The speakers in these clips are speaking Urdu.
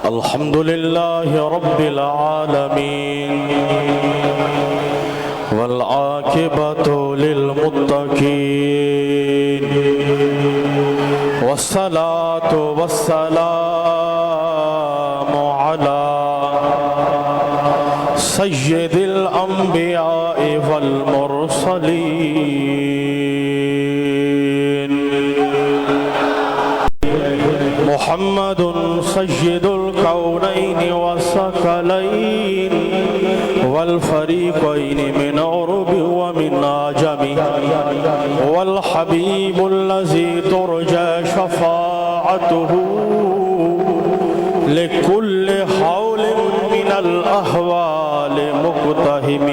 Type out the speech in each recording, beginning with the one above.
الحمد لله رب العالمين والعاقبة للمتقين والصلاة والسلام على سيد الأنبياء والمرسلين محمد سيد الكونين والثقلين والفريقين من عرب ومن عجم والحبيب الذي ترجى شفاعته لكل حول من الأهوال مقتحم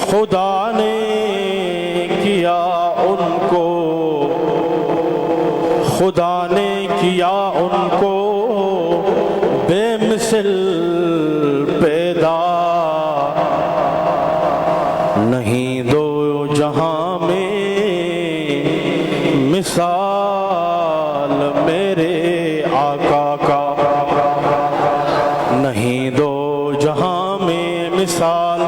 خدا نے کیا ان کو خدا نے کیا ان کو بے مثل پیدا نہیں دو جہاں میں مثال میرے آقا کا نہیں دو جہاں میں مثال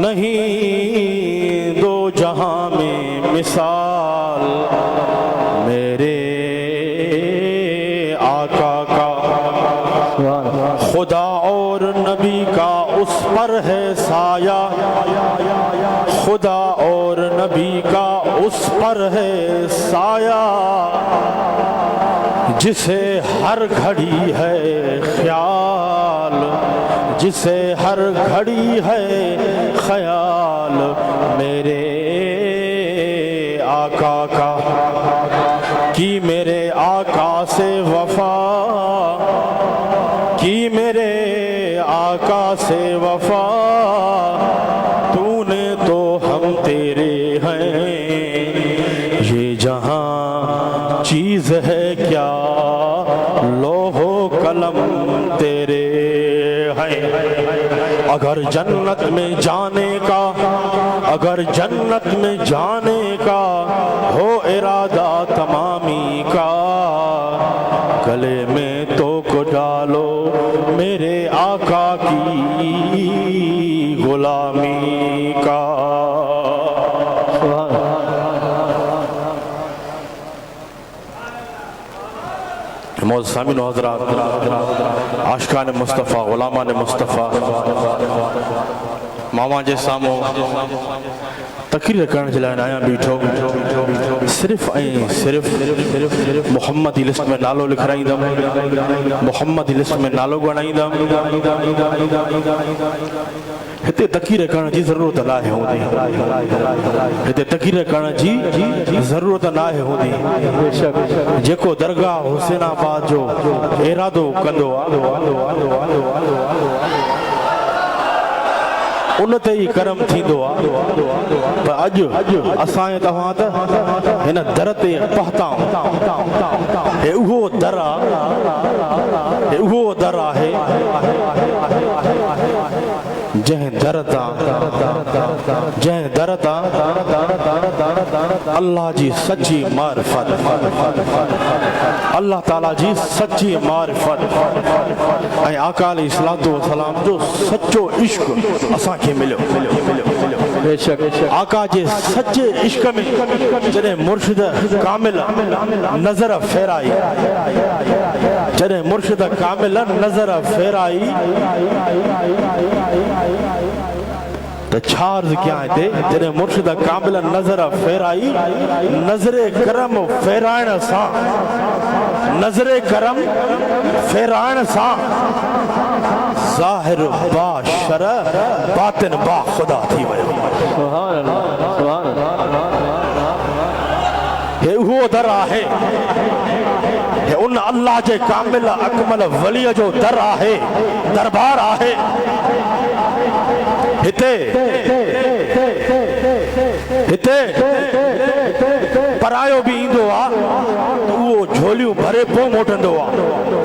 نہیں دو جہاں میں مثال میرے آقا کا خدا اور نبی کا اس پر ہے سایہ خدا اور نبی کا اس پر ہے سایہ جسے ہر گھڑی ہے خیال جسے ہر گھڑی ہے خیال میرے آقا کا کی میرے آقا سے وفا کی میرے آقا سے وفا تو نے تو ہم تیرے ہیں یہ جہاں چیز ہے کیا لوح و قلم تیرے ہیں اگر جنت میں جانے کا اگر جنت میں جانے کا ہو ارادہ تمامی کا گلے میں تو کو ڈالو میرے آقا کی غلامی کا مولانا سامعین و حضرات عاشقان مصطفیٰ غلامان مصطفیٰ ماما جے سامو تقریر کرنے جلائن آیا بیٹھو صرف محمد لسٹ میں نالو لکھ رہی دم محمد لسٹ میں نالو گنائی دم ہتے تقریر کرنے جی ضرورت نہ ہے ہوندی ہتے تقریر کرنے جی ضرورت نہ ہے ہوندی جیکو درگاہ حسین آباد جو ارادو کندو ان تے ہی کرم تھیندو پر اج اسائیں تواں تے ہن در تے پہتاؤں اے اوہو در ہے جہیں درتا اللہ جی سچی معرفت اللہ تعالیٰ جی سچی معرفت اے آقا علیہ السلام جو سچو عشق اساں کے ملو آقا جے سچے عشق میں جنہیں مرشد کامل نظر پھیرائی جنہیں مرشد کامل نظر پھیرائی تو چھارز کیا ہے تے جنہیں مرشد کامل نظر پھیرائی نظر کرم پھیرائن سا نظر کرم پھیرائن سا ظاہر با شرع باطن با خدا تھی وے سبحان اللہ سبحان اللہ یہ وہ در آہے یہ ان اللہ جے کامل اکمل ولی جو در آہے دربار آہے ہتے پرایو بھی ایندو آ وہ جھولیوں بھرے پو موٹندو آ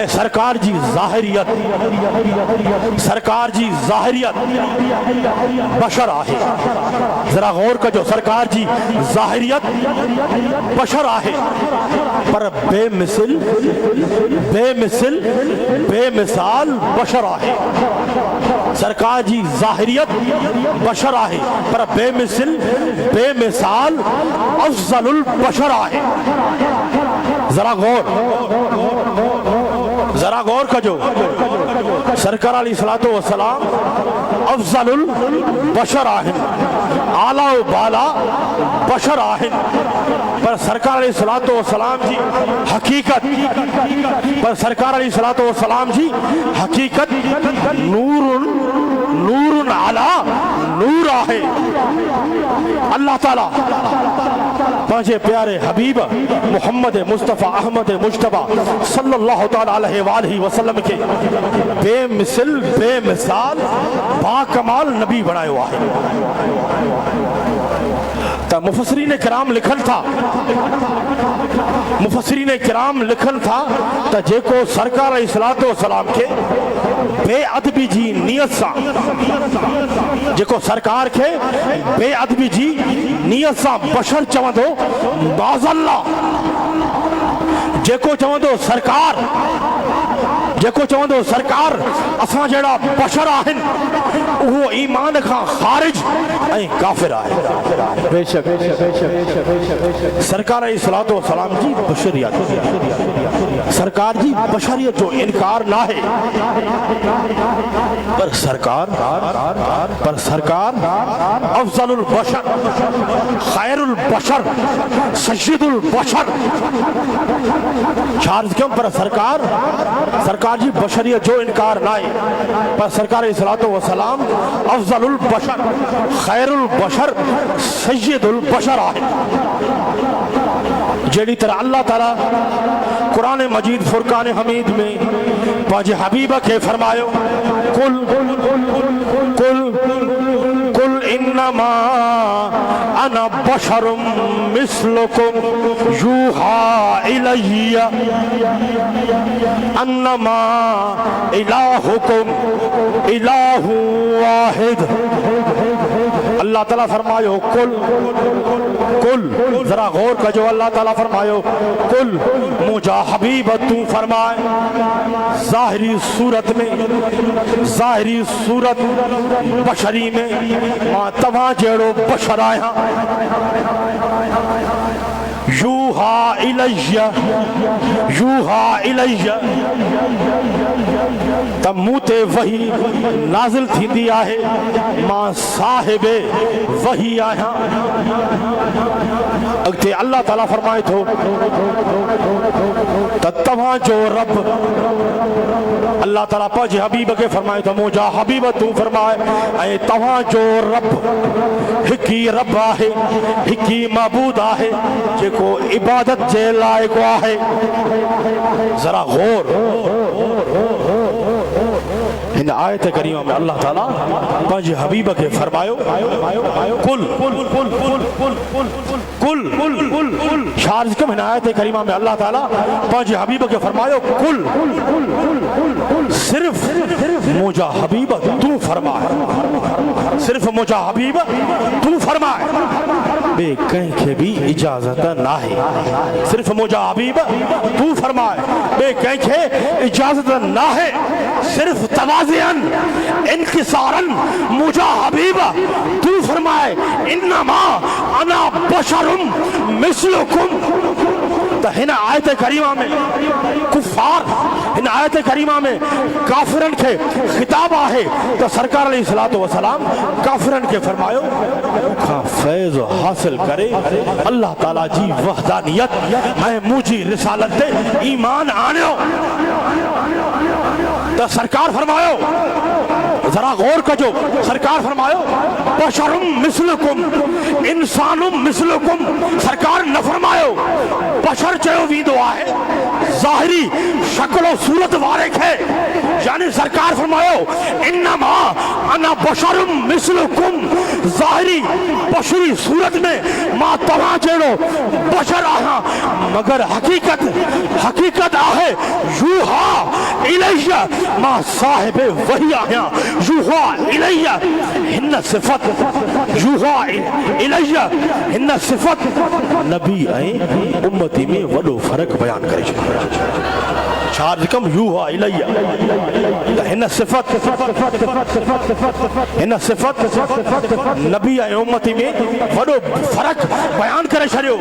اے سرکار جی ظاہریت بشر آہے ذرا غور کجو سرکار جی ظاہریت بشر آہے پر بے مثال بشر آہے سرکار جی ظاہریت بشر آہے پر بے مثال افضل البشر آہے ذرا غور کجو سرکار علیہ السلام افضل البشر آہن اعلیٰ و بالا بشر آہن پر سرکار علیہ السلام جی حقیقت پر سرکار علیہ السلام جی حقیقت نور علی نور آہے اللہ تعالیٰ پانچے پیارے حبیب محمد مصطفیٰ احمد مجتبہ صلی اللہ تعالیٰ علیہ وآلہ وسلم کے بے مثال باکمال نبی بنائے ہوا ہے تا مفسرین کرام لکھن تھا تا جے کو سرکار علیہ السلام کے بے ادبی جی نیت سا جے کو سرکار کے بے ادبی جی نیت سا بشر چوندو باز اللہ جے کو چوندو سرکار اساں جڑا بشر آہن وہ ایمان کا خارج اے کافر آہن بے شک سرکار علیہ السلام جی بشریت سرکار جی بشریت جو انکار نہ ہے پر سرکار افضل البشر خیر البشر سید البشر چارج کیوں پر سرکار جی بشریت جو انکار نہ ہے پر سرکار علیہ السلام افضل البشر خیر البشر سید البشر آئے جیڑی طرح اللہ تعالیٰ قرآن مجید فرقان حمید میں پاجِ حبیبہ کے فرمایو قل انما انا بشر مثلکم یوحا الی انما الہکم الہ واحد اللہ تعالیٰ فرمایو قل ذرا غور کا جو اللہ تعالیٰ فرمایو قل مجھا حبیب تو فرمائے ظاہری صورت بشری میں ماں تمہاں جیڑو بشر آیا یوحا الیہ تب موتے وحی نازل تھی دیا ہے ماں صاحب وحی آیا اگتے اللہ تعالیٰ فرمائے تو تتوہاں جو رب اللہ تعالیٰ پاج حبیب کے فرمائے تو موجہ حبیب تو فرمائے اے توہاں جو رب ہکی رب آہے ہکی معبود آہے جے کو عبادت جے لائق آہے ذرا غور ان آیت کریمہ میں اللہ تعالیٰ پاج حبیب کے فرمائے کل شارج کم ان آیت کریمہ میں اللہ تعالیٰ پاج حبیب کے فرمائے کل صرف مجھا حبیب تو فرمائے صرف مجھا حبیب تو فرمائے بے کہیں کے بھی اجازت نہ ہے صرف مجھا حبیب تو فرمائے بے کہیں کے اجازت نہ ہے صرف توازیاً انکساراً مجھا حبیب تو فرمائے انما انا بشرم مثلکم تو ہن آیت کریمہ میں کفار ہن آیت کریمہ میں کافرن کے خطاب آئے تو سرکار علیہ السلام کافرن کے فرمایو فیض حاصل کرے اللہ تعالیٰ جی وحدانیت میں مجھے رسالت دے ایمان آنے ہو تو سرکار فرمایو ذرا غور کجو سرکار فرمایو بشرم مثلکم انسانم مثلکم سرکار نہ فرمایو بشر چیو ویندو آہے ظاہری شکل و صورت وارک ہے یعنی سرکار فرمایو انما انا بشرم مثلکم ظاہری بشری صورت میں ما تمہاں جیڑو بشر آہاں مگر حقیقت آہے یوہا الیہ ما صاحب وحی آہاں یوہا الیہ ہن صفت یوہا الیہ ہن صفت نبی آئیں امتی میں وڈو فرق بیان کرے چار کم یوہا الیہ ہن صفت نبی آئیں امتی میں وڈو فرق بیان کرے چھڑیو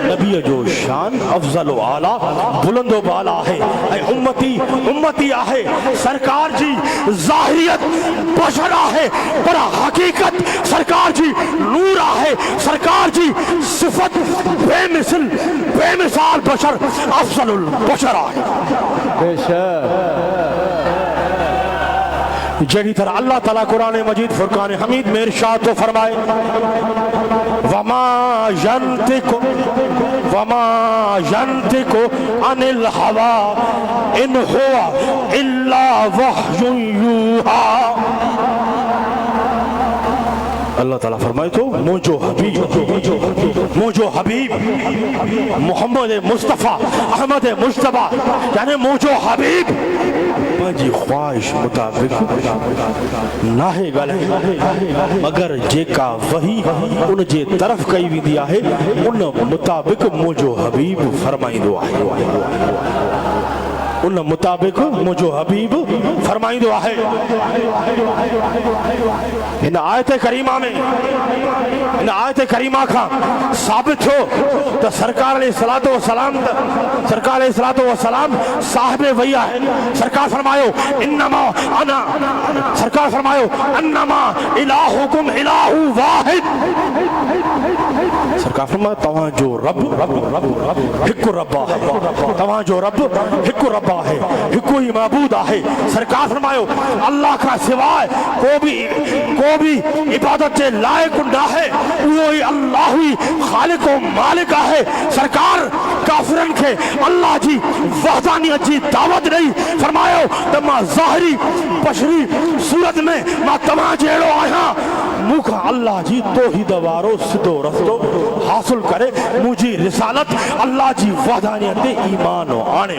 نبی جو شان افضل و اعلیٰ بلند و بالا ہے اے امتی آہے سرکار جی ظاہریت بشر آہے پر حقیقت سرکار جی نور آہے سرکار جی صفت بے مثال بشر افضل البشر آہے بے شک جہی طرح اللہ تعالیٰ قرآن مجید فرقان حمید میں ارشاد تو فرمائے وما ينطق عن الهوى ان هو الا وحی یوحا اللہ تعالیٰ فرمائے تو موجو حبیب محمد مصطفیٰ احمد مجتبہ یعنی موجو حبیب پنجی خواہش مطابق ناہے گلے مگر جے کا وحی ان جے طرف کئی بھی دیا ہے ان مطابق موجو حبیب فرمائی دعا ہے ان مطابق مجھو حبیب فرمائی دعا ہے ان آیت کریمہ میں ان آیت کریمہ کا ثابت ہو تو سرکار علیہ السلام صاحب وحی ہے سرکار فرمایو انما انا سرکار فرمایو انما الہکم الہ واحد سرکار فرمایا تمہاں جو رب ہک ربا ہے تمہاں جو رب ہک ربا ہے ہکو ہی معبود ہے سرکار فرمایو اللہ کا سوائے کو بھی عبادت سے لائق نہ ہے وہی اللہ ہی خالق و مالک ہے سرکار کافرن کے اللہ جی وحدانیت جی دعوت نہیں فرمایو تمہاں ظاہری بشری صورت میں ما تمہاں جیڑو آیا مکھ اللہ جی توحید وارو سدو رستو حاصل کرے مجھے رسالت اللہ جی وحدانیت ایمان و آنے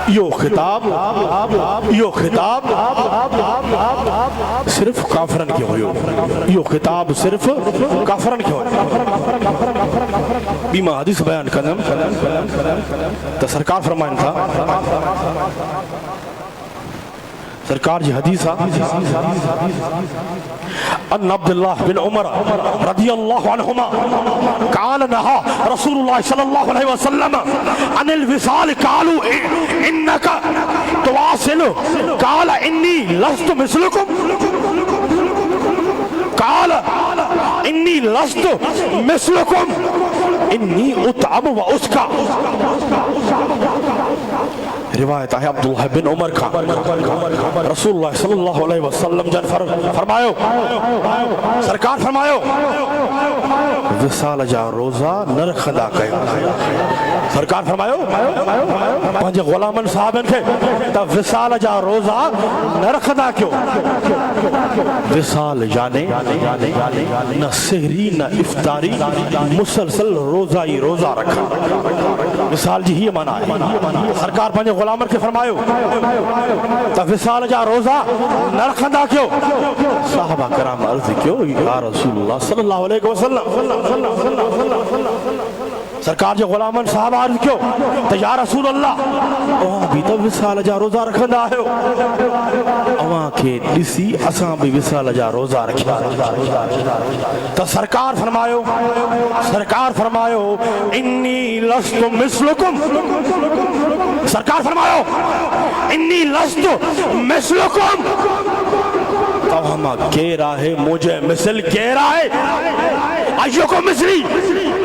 یہ خطاب صرف کافرن کے ہوئے یہ خطاب صرف کافرن کے ہوئے بیمہ حدیث بیان کرنم تو سرکار فرمائن تھا سرکار جی حدیث ان عبداللہ بن عمر رضی اللہ عنہما قال نہا رسول اللہ صلی اللہ علیہ وسلم عن الوصال قالوا انکا تواصل قال انی لست مثلکم قال انی لست مثلکم انی اتعب و اسکا روایت ہے عبداللہ بن عمر کا رسول اللہ صلی اللہ علیہ وسلم جن فرمایو سرکار فرمایو وصال جا روزہ نرخدا کہے سرکار فرمایو پانچ غلامن صحابن کے تا وصال جا روزہ نرخدا کیوں وصال جانے نہ سحری نہ افطاری مسلسل روزہ ہی روزہ رکھا وصال جی ہی مانا ہے سرکار پانچ غلامن کے فرمایو تا وصال جا روزہ نرخدا کیوں صحابہ کرام عرض کیوں یا رسول اللہ صلی اللہ علیہ وسلم سرکار جو غلامن صحابہ عرض کیوں تو یا رسول اللہ وہاں بھی تو وصال جا روزہ رکھندا ہے وہاں کے ڈسی اساں بھی وصال جا روزہ رکھا تو سرکار فرمایو انی لست مثلکم سرکار فرمایو انی لست مثلکم تو ہما کہہ رہا ہے مجھے مثل کہہ رہا ہے ایو کو مثلی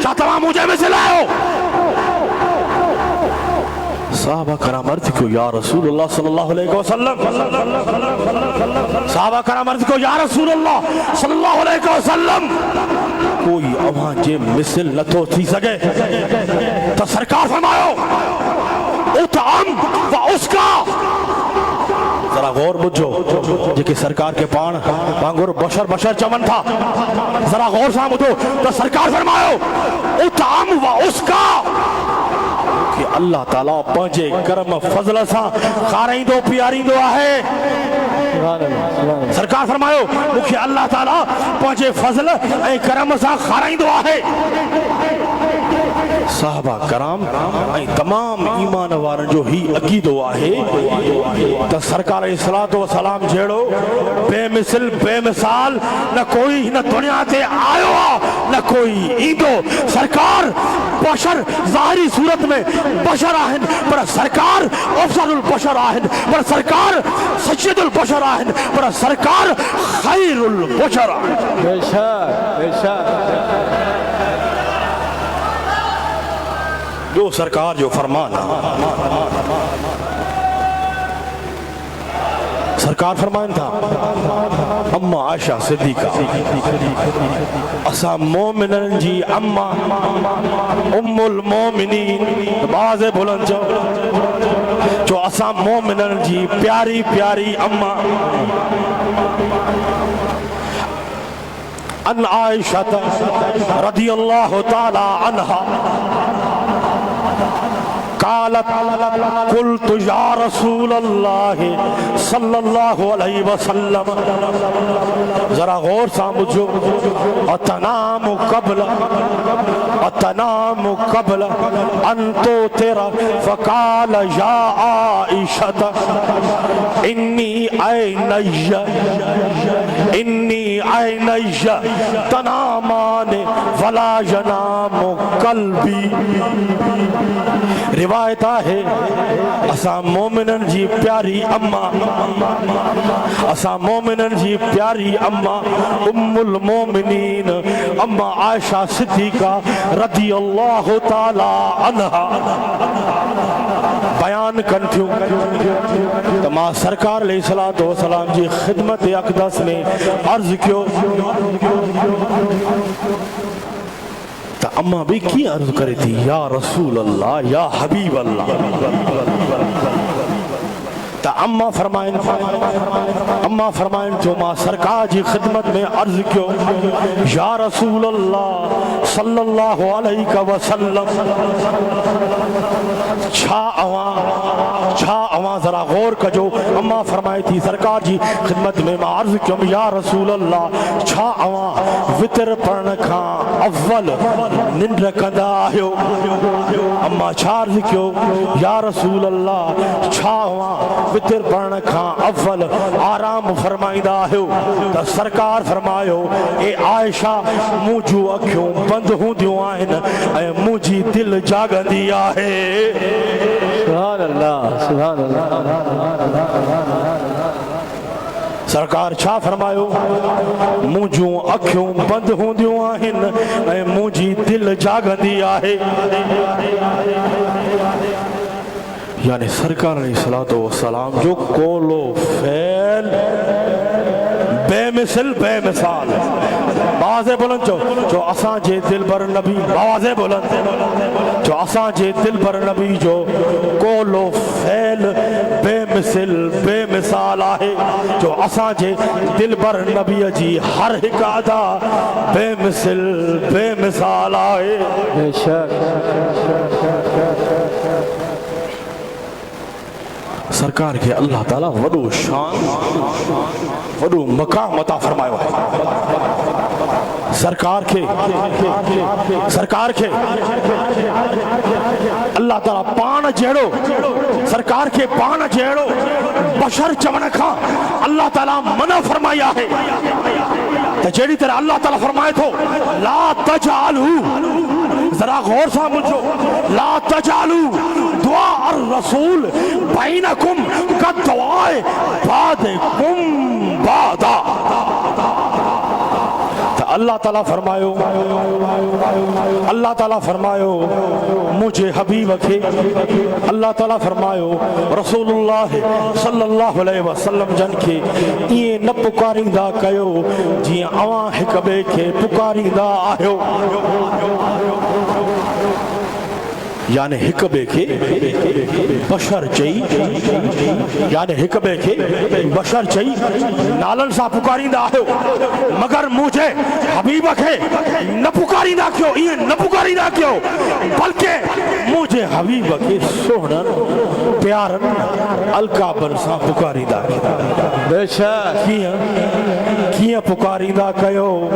کیا تمام مجھے مثل آئے ہو صحابہ کرام عرض کیوں یا رسول اللہ صلی اللہ علیہ وسلم صحابہ کرام عرض کو یا رسول اللہ صلی اللہ علیہ وسلم کوئی اوہاں جے مثل نہ تو تھی سکے تو سرکار فرمایو اطعم و اسکا ذرا غور بجھو جے سرکار کے پان وانگر بشر چمن تھا ذرا غور سا بجھو تو سرکار فرمایو اطعم و اسکا کہ اللہ تعالیٰ پنجے کرم فضل سا خاریں دو پیاری دو آہے سرکار فرمایو کہ اللہ تعالیٰ پنجے فضل اے کرم سا خاریں دو آہے صحابہ کرام تمام ایمان وارن جو ہی عقیدو آہے تو سرکار علیہ السلام جھیڑو بے مثل بے مثال نہ کوئی نہ دنیا تے آئو نہ کوئی ایندو سرکار بشر ظاہری صورت میں بشر آہن پر سرکار افضل البشر آہن پر سرکار سید البشر آہن پر سرکار خیر البشر آہن بے شک بے شک جو سرکار جو فرمانا سرکار فرمان تھا اما عائشہ صدیقہ اسا مومنن جی اما ام المومنین باز بلند جو اسا مومنن جی پیاری پیاری اما ان عائشہ رضی اللہ تعالی عنہ قالت قلت یا رسول اللہ صلی اللہ علیہ وسلم ذرا غور سامجھو اتنام قبل ان تو تیرا فقال یا عائشہ انی عینی تنامان ولا ینام قلبی روایت ہے اسا مومنن جی پیاری اما اسا مومنن جی پیاری اما ام المومنین اما عائشہ صدیقہ رضی اللہ تعالی عنہا بیان کنتیوں تما سرکار علیہ السلام جی خدمت اقدس میں عرض کیوں تا اما بھی کی عرض کرے تھی یا رسول اللہ یا حبیب اللہ تا اما فرمائن تو ما سرکار جی خدمت میں عرض کیوں یا رسول اللہ صلی اللہ علیہ وسلم چھا اواں ذرا غور کجو اما فرمائی تھی سرکار جی خدمت میں ما عرض کیوں یا رسول اللہ چھا اواں وطر پڑھن کھاں اول نند رکھندا آہیو اما چھا عرض کیوں یا رسول اللہ چھا اواں وطر پڑھن کھاں اول آرام فرمائیدہ آہیو تا سرکار فرمایو اے عائشہ مجھو اکھیوں بند ہوں دیوں آئین اے مجھے دل جاگندی آہے سبحان اللہ سبحان اللہ سرکار چھا فرمایو مجھوں اکھیوں بند ہوں دیوں آہن اے مجھے دل جاگندی آہے یعنی سرکار علیہ السلام جو کولو فیل بے مثل بے مثال بازے بلند جو اساں جے دل بر نبی بازے بلند جو اساں جے دل بر نبی جو کولو فیل بے مثل بے مثال آہے جو اساں جے دل بر نبی جی ہر ایک ادا بے مثل بے مثال آہے بے شک سرکار کے اللہ تعالیٰ وڈو شان وڈو مقام عطا فرمائے ہے سرکار کے اللہ تعالیٰ پان جیڑو سرکار کے پان جیڑو بشر چمن کھا اللہ تعالیٰ منع فرمایا ہے تو جیڑی طرح اللہ تعالیٰ فرمائے تو لا تجعلو ذرا غور سا مجھو لا تجعلو دعا الرسول بینکم قد دعائے بعدکم بعدا اللہ تعالیٰ فرمایو مجھے حبیب کے اللہ تعالیٰ فرمایو رسول اللہ صلی اللہ علیہ وسلم جن کے یہ نہ پکاریندا کیو جی اواں ہک بے کے پکاریندا آہو یعنی ہک بے کے بشر چئی یعنی ہک بے کے بشر چئی نالن سا پکاریندا آہو مگر مجھے حبیب کے نہ پکاریندا کیوں یہ نہ پکاریندا کیوں بلکہ مجھے حبیب کے سوہنن پیارن القابن سا پکاریندا بے شک کیاں پکاریندا کیو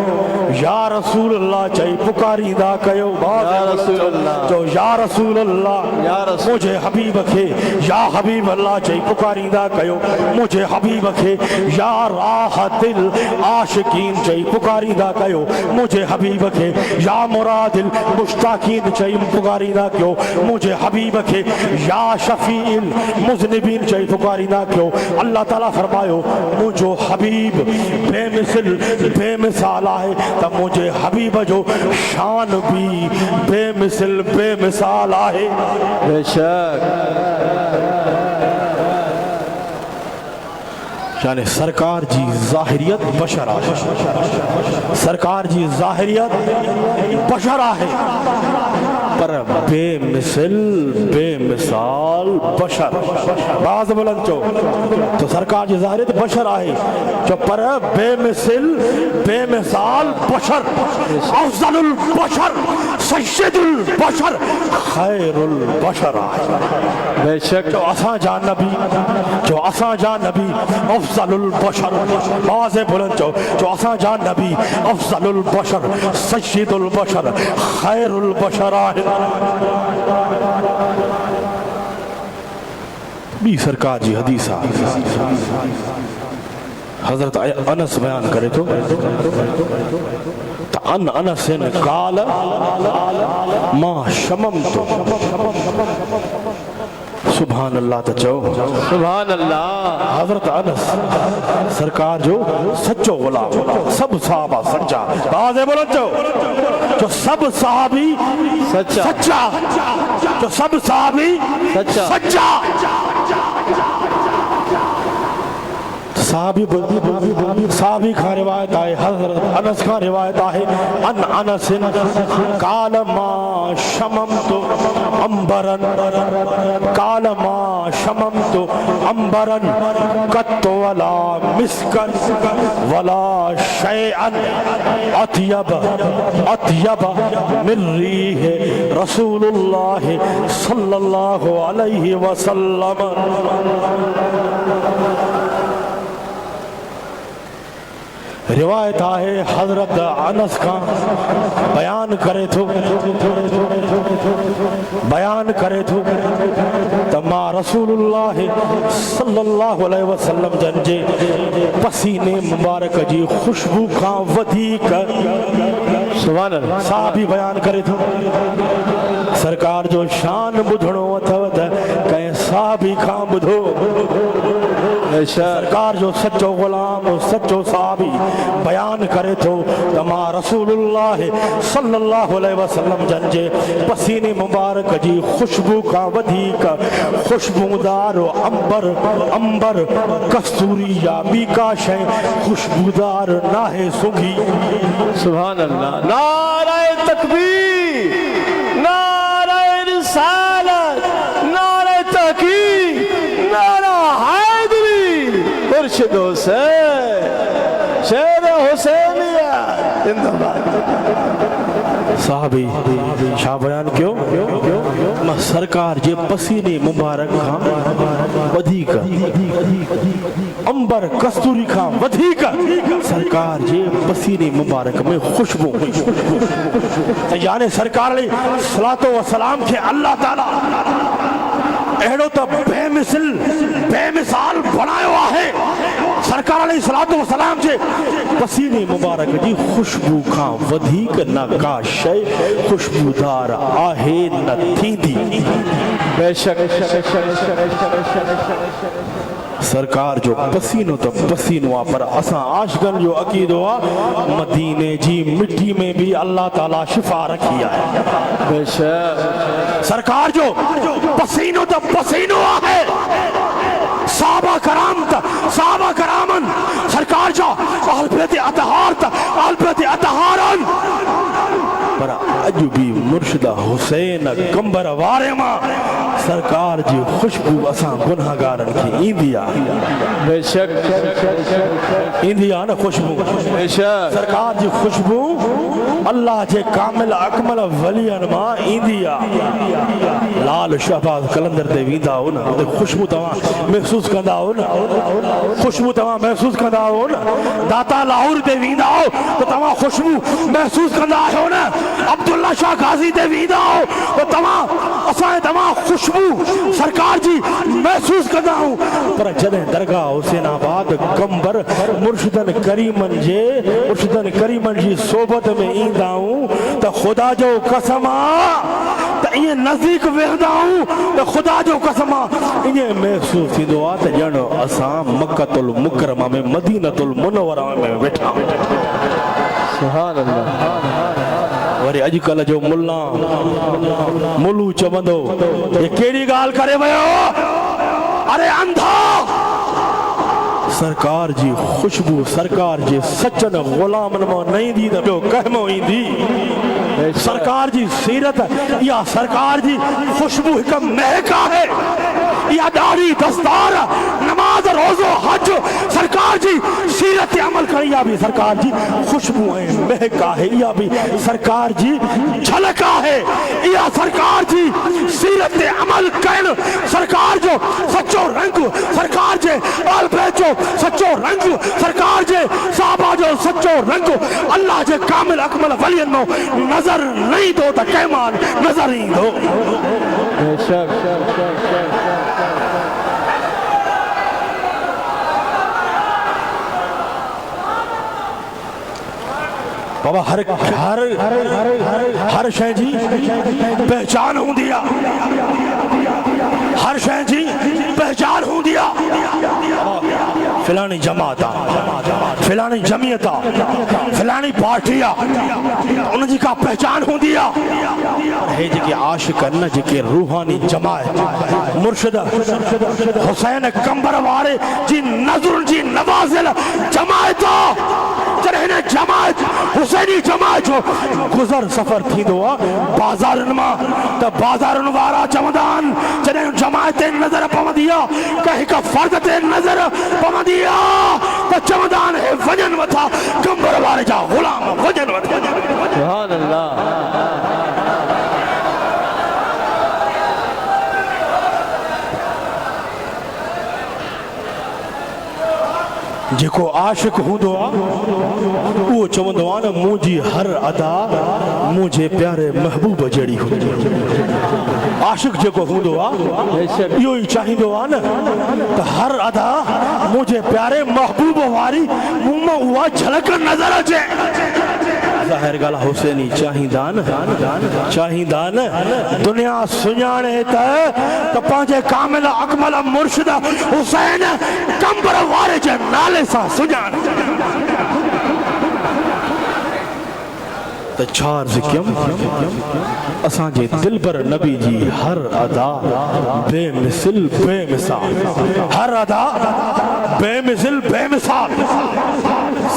یا رسول اللہ چئی پکاریندا کیو یا رسول اللہ جو یا رسول اللہ مجھے حبیب کے یا حبیب اللہ چئی پکاریندا کیو مجھے حبیب کے یا راحت العاشقین چئی پکاریندا کیو مجھے حبیب کے یا مراد المشتاقین چئی پکاریندا کیو مجھے حبیب کے یا شفیع المذنبین چئی پکاریندا کیو اللہ تعالیٰ فرمایو مجھو حبیب بے مثل بے مثال آئے تا مجھے حبیب جو شان بھی بے مثل بے مثال آئے بے شک یعنی سرکار جی ظاہریت بشر آئے سرکار جی ظاہریت بشر آئے پر بے مثل بے مثال بشر باز بلند چو تو سرکار جی ظاہریت بشر آئے جو پر بے مثل بے مثال بشر افضل البشر سید البشر خیر البشر آئے بے شک جو اساں جان نبی افضل البشر باز بلند چو جو اساں جان نبی افضل البشر سید البشر خیر البشر آئے بھی سرکار جی حدیث حضرت انس بیان کرے تو ان انس قال ما شممت سبحان اللہ تچو سبحان اللہ حضرت انس سرکار جو سچو غلام سب صحابہ سچا بازے بولو جو سب صحابی سچا جو سب صحابی سچا صحابی کا روایت آئے حضرت انس کا روایت آئے ان انس قال ما شممت انبرن قال ما شممت انبرن قط ولا مسکن ولا شیئا اطیب من ریح رسول اللہ صلی اللہ علیہ وسلم روایت ہے حضرت انس کا بیان کرے تھو تما رسول اللہ صلی اللہ علیہ وسلم جن جے پسینے مبارک جی خوشبو کا ودھیک سبحان اللہ صحابی بیان کرے تھو سرکار جو شان بدھنو اتھو کہیں صحابی کا بدھو سرکار جو سچو غلام سچو صحابی بیان کرے تو تما رسول اللہ صلی اللہ علیہ وسلم جن جے پسینے مبارک جی خوشبو کا ودھیک خوشبودار امبر کستوری یا بیکا شے خوشبودار ناہے سنگھی سبحان اللہ نعرہ تکبیر نعرہ رسالت نعرہ تحقیق نعرہ حیدری مرشد حسین شیر حسینیہ زندہ باد صحابی شاہ بیان کیوں سرکار جے پسینے مبارک کھا ودھیک امبر کستوری کھا ودھیک سرکار جے پسینے مبارک میں خوشبو یعنی سرکار علیہ الصلوۃ والسلام کے اللہ تعالی اہڑو تا بے مثال بنائے ہوا ہے سرکار علیہ الصلوۃ والسلام جے پسینے مبارک جی خوشبو کھا ودھیک نہ کا شے خوشبودار آہے نہ تھی دی بے شک سرکار جو پسینو تو پسینو پر اساں عاشقن جو عقیدو مدینے جی مٹی میں بھی اللہ تعالیٰ شفا رکھی ہے بے شک سرکار جو پسینو تو پسینو ہے صحابہ کرام تا صحابہ کرامن سرکار جو اہل بیت اطہار تا اہل بیت اطہارن پر اج بھی مرشدہ حسین کمبر وارے ماں سرکار جی خوشبو اساں گناہگارن کی ایندیا بے شک ایندیا نا خوشبو بے شک سرکار جی خوشبو اللہ جے کامل اکمل ولیان ماں ایندیا لال شہباز کلندر دے ویندا ہو نا خوشبو تمام محسوس کندا ہو نا خوشبو تمام محسوس کندا ہو نا داتا لاہور دے ویندا ہو تو تمام خوشبو محسوس کندا ہو نا عبداللہ شاہ غازی دے ویندا ہو تو تمام اسائیں تمام خوشبو سرکار جی محسوس کندا ہوں پر جدیں درگاہ حسین آباد کمبر مرشدن کریمن جی صحبت میں ایندا ہوں تو خدا جو قسم تو یہ نزدیک وہدا ہوں تو خدا جو قسم یہ محسوس تھیندو آ تے ڄاڻو اساں مکۃ المکرمہ میں مدینۃ المنورہ میں بیٹھا سبحان اللہ وری اج کل جو ملا ملو چوندو یہ کیڑی گال کرے ویو ارے اندھا سرکار جی خوشبو سرکار جی سچن غلامن مو نہیں دی تو کہمو ایندی سرکار جی سیرت یا سرکار جی خوشبو ایک مہکا ہے یا داڑھی دستار نماز روزو حج سرکار جی سیرت عمل کریں یا بھی سرکار جی خوشبو ہے مہکا ہے یا بھی سرکار جی جھلکا ہے یا سرکار جی سیرت عمل کریں سرکار جو سچو رنگ سرکار جے آل بیت جو سچو رنگ سرکار جے صحابہ جو سچو رنگ اللہ جے کامل اکمل ولین نو نظر نہیں دو تا کیمان نظر ہی دو بے شک بابا ہر شے جی پہچان ہوں دیا ہر شے جی پہچان ہوں دیا فلانی جماعتا فلانی جمعیتا فلانی پارٹیا ان جی کا پہچان ہوں دیا ہے جی کے عاشقن جی کے روحانی جماعت مرشد حسین کمبر وارے جی نظر جی نوازل جماعتا جنہیں جماعت حسینی جماعت جو گزر سفر تھی دوا بازارن ماں تا بازارن وارا چمدان جنہیں جماعت نظر پمدیا کہیں کا فرد نظر پمدیا تا چمدان ہے وجن وطا کمبر وارے جا غلام وجن وطا سبحان اللہ جیکو عاشق ہوں دعا وہ چوندوانا مجھے ہر ادا مجھے پیارے محبوب جڑی ہوں عاشق جیکو ہوں دعا یوں ہی چاہی دعانا تو ہر ادا مجھے پیارے محبوب واری مما ہوا جھلک نظر جے ظاہر گالا حسینی چاہی دان دنیا سنیانے تو پانچے کامل اکمل مرشد حسین کمبر وارے جے نالے سا سنیان تو چار ذکیم اساں جے دل پر نبی جی ہر ادا بے مثل بے مثال ہر ادا بے مثل بے مثال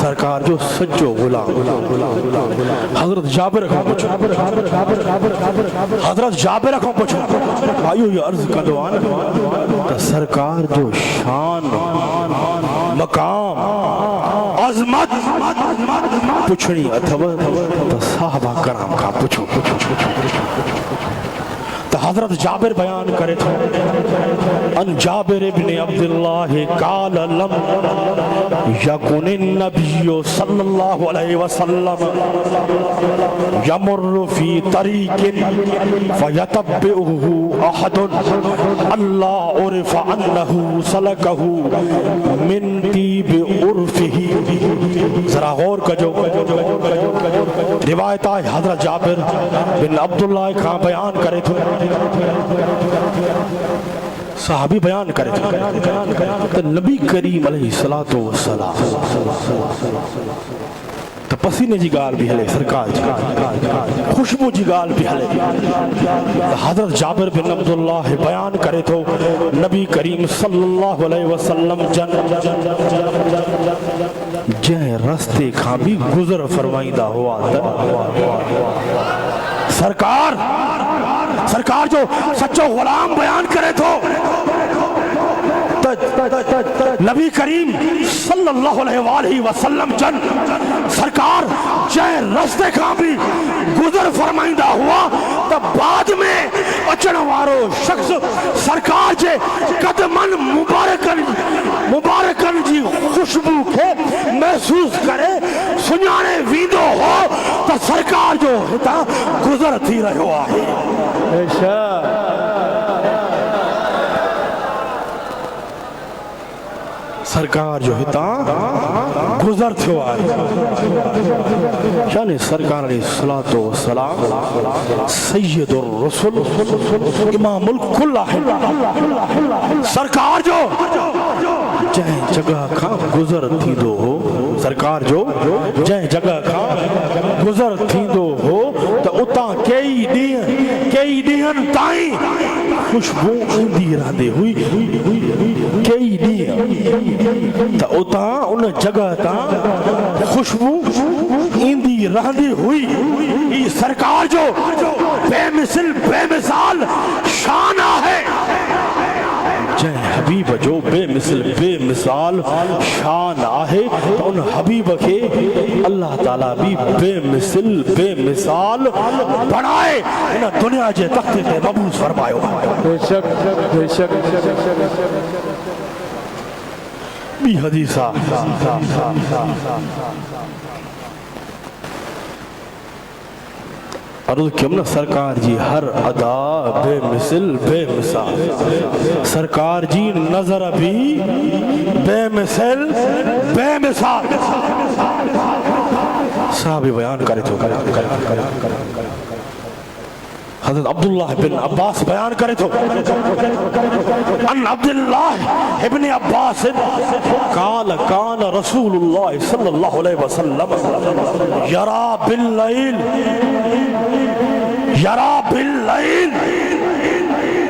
سرکار جو سچو غلام حضرت جابر کو پوچھو حضرت جابر کو پوچھو آئیو یہ عرض کا دعانا تو سرکار جو شان مقام عظمت پوچھنی اتھو تو صحابہ کرام کا پوچھو تو حضرت جابر بیان کرے تھے ان جابر ابن عبداللہ قال لم یکن النبی صلی اللہ علیہ وسلم یمر فی طریق فیتبعہ احد اللہ عرف انہو سلکہ من طیب عرفہ ذرا غور کا جو روایت آئے حضرت جابر بن عبداللہ کا بیان کرے تھے صحابی بیان کرے تو نبی کریم علیہ الصلوۃ والسلام تو پسینے جی گال بھی ہلے سرکار جی خوشبو جی گال بھی ہلے حضرت جابر بن عبداللہ بیان کرے تو نبی کریم صلی اللہ علیہ وسلم جن رستے کھا بھی گزر فرمائیدہ ہوا سرکار جو سچو غلام بیان کرے تو نبی کریم صلی اللہ علیہ وآلہ وسلم جن سرکار جن رستے کھا بھی گزر فرمائیدہ ہوا تو بعد میں اچن وارو شخص سرکار جے قدمن مبارکن جی خوشبو کے محسوس کرے سنیانے ویدو ہو تو سرکار جو ہتا گزر تھی رہو آئے سرکار جو ہتا گزر تھو آئے یعنی سرکار علیہ الصلوۃ والسلام سید الرسل امام الکل ہے سرکار جو جہاں جگہ کھا گزر تھی دو ہو سرکار جو جہاں جگہ کھا گزر تھی دو ہو تو اتاں کئی ڈیہن تائیں خوشبو اندی رہندے ہوئی کئی ڈیہن تو اتاں ان جگہ تاں خوشبو اندی رہندے ہوئی یہ سرکار جو بے مثال شان ہے جن حبیب جو بے مثال شان آہے تو ان حبیب کے اللہ تعالیٰ بھی بے مثال بنائے ان دنیا جے تختے تے مبعوث فرمائے بے شک بھی حدیثہ عرض کیم نا سرکار جی ہر ادا بے مثال سرکار جی نظر بھی بے مثال صحابی بیان کرے تو حضرت عبداللہ بن عباس بیان کرے تو ان عبداللہ ابن عباس قال کان رسول اللہ صلی اللہ علیہ وسلم یرا باللیل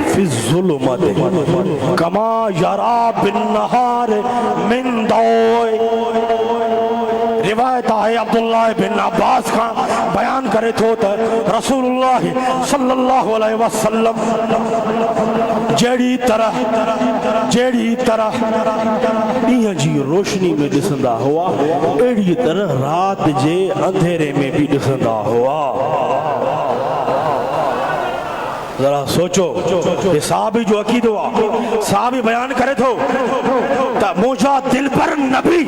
فی الظلمت کما یرا بالنہار من ضوء روایت ہے عبداللہ بن عباس کا بیان کرے تو رسول اللہ صلی اللہ علیہ وسلم جیڑی طرح یہ جی روشنی میں دسندا ہوا ایڑی طرح رات جے اندھیرے میں بھی دسندا ہوا ذرا سوچو یہ صحابی جو عقید ہوا صحابی بیان کرے تو موجہ دل پر نبی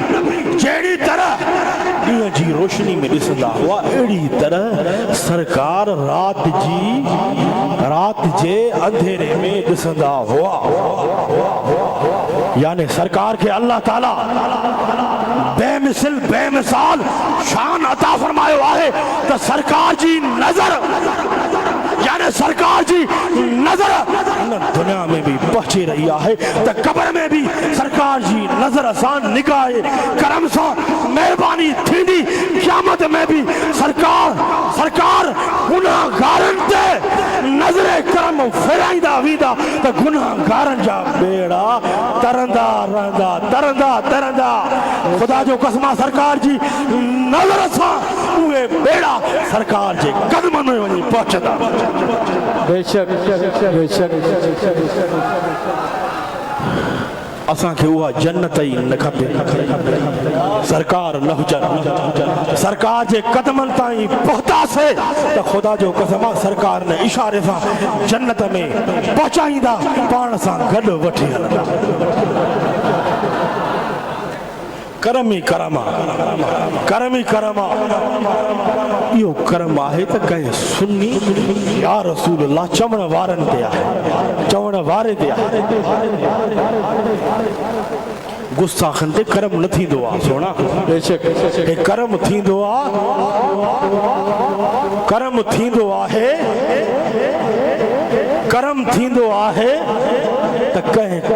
جیڑی طرح یہ جی روشنی میں دسندا ہوا ایڑی طرح سرکار رات جے اندھیرے میں دسندا ہوا یعنی سرکار کے اللہ تعالیٰ بے مثال شان عطا فرمائے ہے تو سرکار جی نظر یعنی سرکار جی نظر دنیا میں بھی پہنچی رہی ہے تو قبر میں بھی سرکار جی نظر آسان نگاہ کرم سا مہربانی تھی دی قیامت میں بھی سرکار گناہ گارن تے نظر کرم فرائیدہ ویدہ تو گناہ گارن جا بیڑا ترندہ خدا جو قسمہ سرکار جی نظر آسان ہوئے بیڑا سرکار جی قدم میں ونی پہنچتا بے شک اساں کے ہوا جنت ہی نکھپے سرکار نہ جن سرکار جے قدمن تائیں پہتا سے تو خدا جو قسمہ سرکار نے اشارے سا جنت میں پہنچائیں دا پان سا گھڑ وٹھی کرمی کرما یہ کرم آئے تو کہیں سنی یا رسول اللہ چمن وارن دیا چمن وارے دیا گستاخن تے کرم نہ تھی دعا سونا کرم تھی دعا ہے تو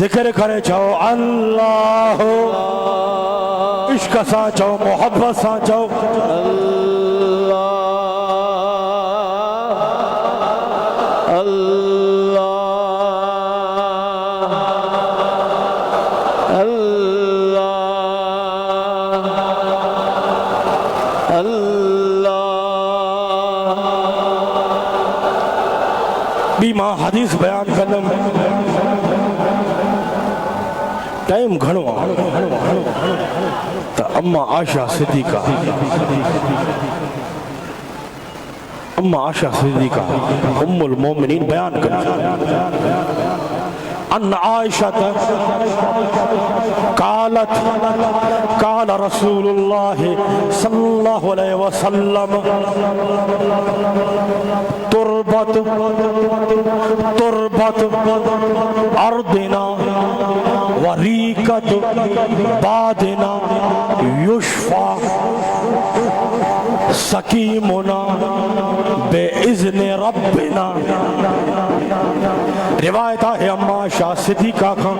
ذکر کرے چاہو اللہ عشق سا چاہو محبت سا چاہو بھی ماں حدیث بیان کرنم ٹائم گھنو تا اما عائشہ صدیقہ ام المومنین بیان کرنا ان عائشہ قالت قال رسول اللہ صلی اللہ علیہ وسلم تربت ارضنا وریقت بادنا یشفا سکیمنا بے اذن ربنا روایت ہے اما عائشہ صدیقہ کا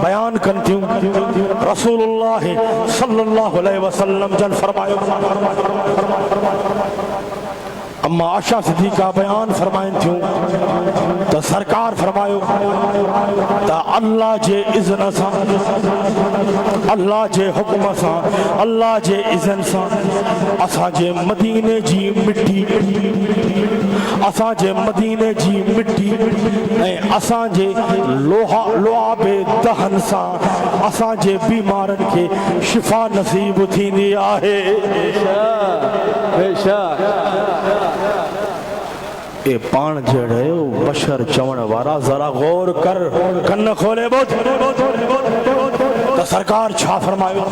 بیان کرتی ہوں رسول اللہ صلی اللہ علیہ وسلم جل فرمائے اما عائشہ صدیقہ بیان فرمائیں تھیوں تو سرکار فرمائیو تا اللہ جے اذن سا اللہ جے حکم سا اللہ جے اذن سا اسا جے مدینے جی مٹی اسا جے مدینے جی مٹی اسا جے لعاب دہن سا اسا جے بیمارن کے شفا نصیب تھی دی آہے اے پان جڑے بشر چون وارا ذرا غور کر کن کھولے بہت تو سرکار چھا فرمائیو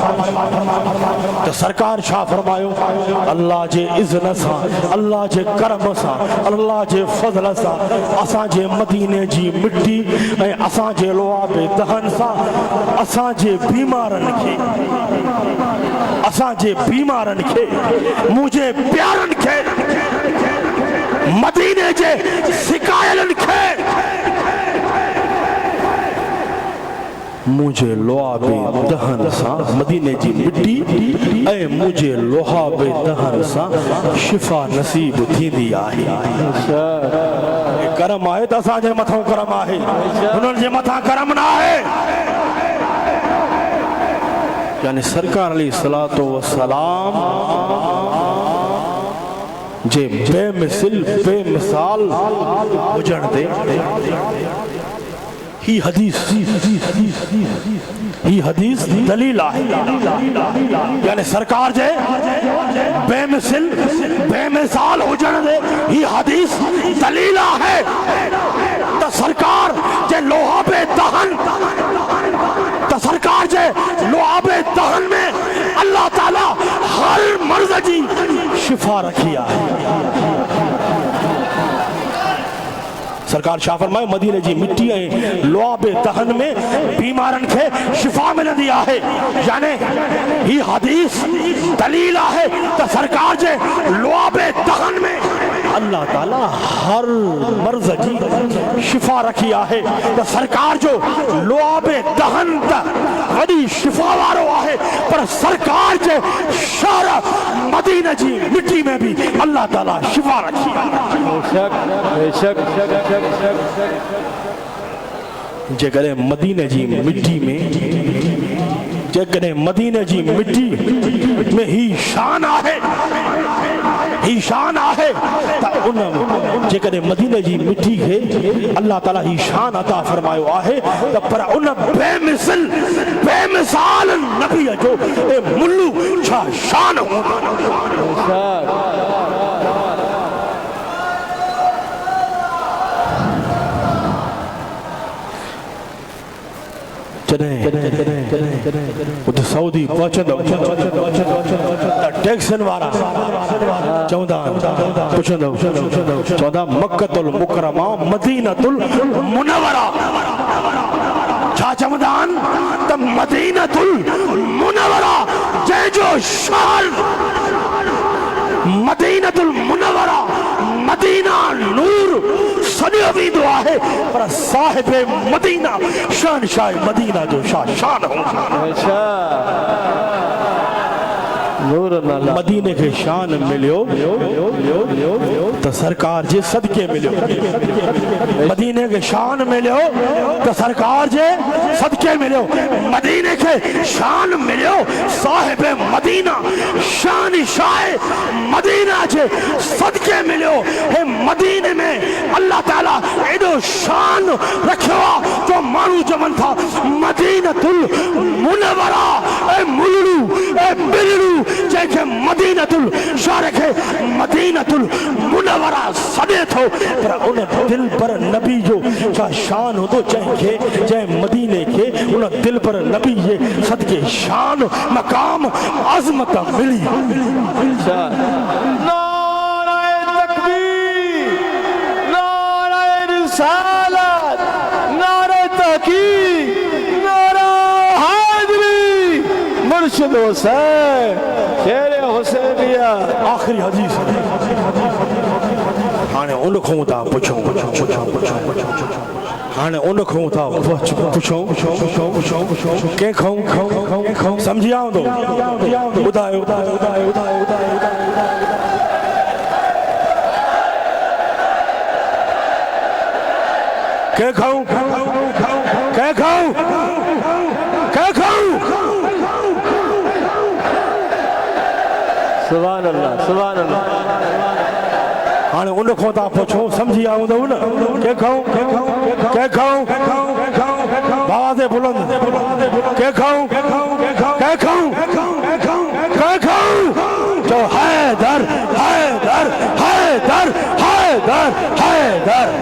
اللہ جے اذن سا اللہ جے کرم سا اللہ جے فضل سا اساں جے مدینے جی مٹی اساں جے لعاب دہن سا اساں جے بیمارن کے مجھے پیارن کے مدینے جے سکائلن کے مجھے لعاب دہن سا مدینے جی مٹی اے مجھے لعاب دہن سا شفا نصیب تھی دی آہی کرم آئے تا سا جے متھوں کرم آئے انہوں جے متھا کرم نہ آئے یعنی سرکار علیہ السلام جے بے مثال اجڑ دے ہی حدیث دلیل ہے یعنی سرکار جے بے مثال اجڑ دے ہی حدیث دلیل ہے تا سرکار جے لعاب دہن تا سرکار جے لعاب دہن میں اللہ تعالیٰ ہر مرض جی شفا رکھیا ہے سرکار شاہ فرمائے مدینے جی مٹی ہے لعاب دہن میں بیمارن کے شفا مل دیا ہے یعنی یہ حدیث دلیل ہے تو سرکار جے لعاب دہن میں اللہ تعالیٰ ہر مرض جی شفا رکھیا ہے تو سرکار جو لعاب دہن وڈی شفا وارو ہے پر سرکار جے شہر مدینہ جی مٹی میں بھی اللہ تعالیٰ شفا رکھیا بے شک جے کرے مدینہ جی مٹی میں جے کرے مدینہ جی مٹی میں ہی شان آہے تا انہوں جے کرے مدینہ جی مٹی ہے اللہ تعالیٰ ہی شان عطا فرمائیو آہے تا پر انہوں بے مثال نبی جو اے ملو چھا شان ادھے سعودی پہنچندو ٹیکسن وارا پوچھندو چودہ مکۃ المکرمہ مدینۃ المنورہ چھا چمدان تا مدینۃ المنورہ جے جو شہر مدینۃ المنورہ مدینہ نور سنیو بھی دعا ہے پر صاحب مدینہ شہنشاہ مدینہ جو شان ہوں مدینے کے شان ملیو تو سرکار جے صدقے ملیو مدینے کے شان ملیو تو سرکار جے صدقے ملیو مدینے کے شان ملیو صاحب مدینہ شان شاہ مدینہ جے صدقے ملیو ہے مدینے میں اللہ تعالیٰ ایڈو شان رکھوا جو مانو جمن تھا مدینۃ المنورہ اے ملڑو اے بلڑو جے کہ مدینۃ الشارق ہے مدینۃ المنورہ سدے تھو پر ان دل پر نبی جو چاہ شان ہو تو جے مدینے کے ان دل پر نبی یہ صدقے شان مقام عظمت ملی نعرہ تکبیر نعرہ رسالت نعرہ تحقیق نعرہ حیدری مرشد حسین شیر حسینیہ آخری حدیث ہانے ان کو تا پوچھوں ہانے ان کو تا پوچھوں کہ کھوں سمجھی آؤں دو بدائے کہ کھوں سبحان اللہ سبحان اللہ ہانے ان کو تا پوچھوں سمجھی آؤں دو نا کہ کھوں باز بلند کہ کھوں جو حیدر حیدر حیدر حیدر حیدر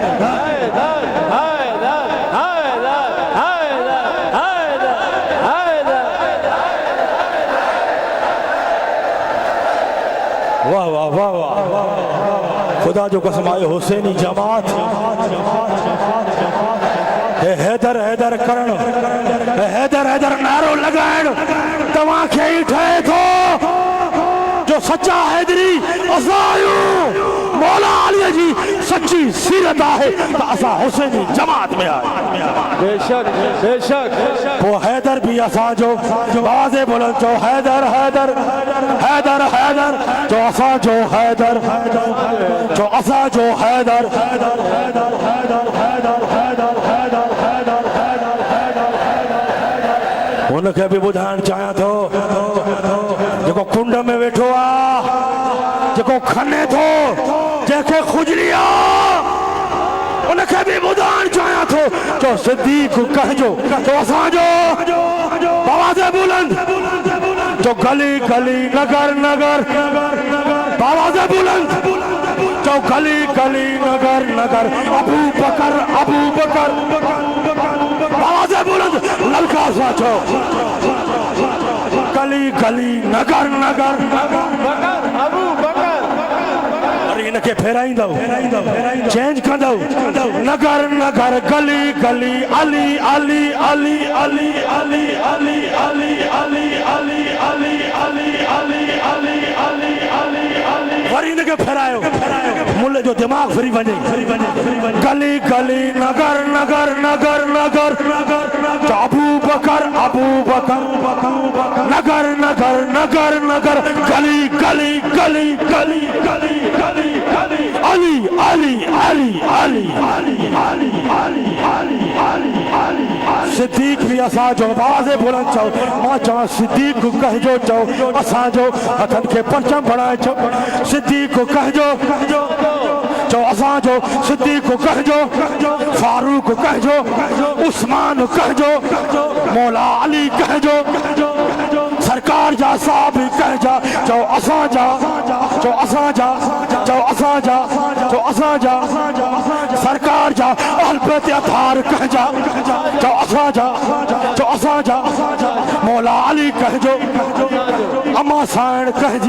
واہ واہ واہ واہ خدا جو قسم آئے حسینی جماعت حیدر حیدر کرن حیدر حیدر نعرو لگائن تمہاں کھئی ٹھائے تھو جو سچا حیدری اسایوں مولا علی جی سچی سیرت آئے تو اسا حسینی جماعت میں آئے بے شک وہ حیدر بھی اسا جو بازے بلند جو حیدر حیدر حیدر حیدر جو اسا جو حیدر جو اسا جو حیدر ان کے بھی بدھان چاہیا تھو جو کنڈ میں بیٹھو جو کھنے تھو جیکے خجلیا ان کے بھی بدھان چاہیا تھو جو صدیق کہہ جو اسا جو باواز بلند جو گلی گلی نگر نگر باواز بلند جو گلی گلی نگر نگر ابو بکر باواز بلند للکا سا چھو گلی گلی نگر نگر ابو بکر اور انکے پھیرائیں دو چینج کر دو نگر نگر گلی گلی علی علی علی علی علی علی علی علی علی علی علی علی علی علی علی علی اور انکے پھیرائیں ملے جو دماغ فری بنے گلی گلی نگر نگر نگر نگر جو ابو بکر نگر نگر نگر نگر گلی گلی گلی گلی گلی گلی گلی علی علی علی علی علی علی علی علی علی علی صدیق بھی اسا جو بازے بلند چاو ماں چاہاں صدیق کو کہہ جو اسا جو ہتھن کے پرچم بڑھائے صدیق کو کہہ جو اسا جو صدیق کو کہہ جو فاروق کو کہہ جو عثمان کہہ جو مولا علی کہہ جو سرکار جا صاحب کہہ جو اسا جا سرکار جا اہل بیت اطہار کہہ جو اسا جا مولا علی کہہ جو اما سائن کہہ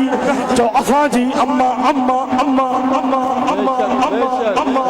جو اسا جی اما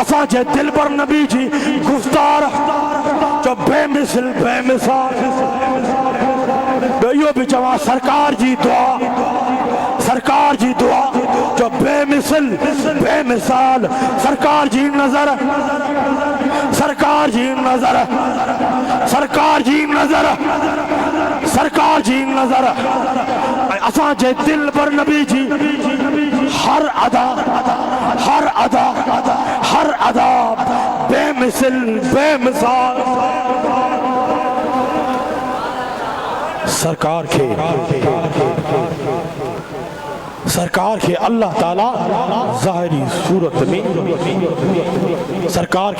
اساں جے دل پر نبی جی گفتار جو بے مثل بے مثال بیو بھی جوان سرکار جی دعا جو بے مثل بے مثال سرکار جی نظر اساں جے دل پر نبی جی ہر ادا بے مثل بے مثال سرکار کے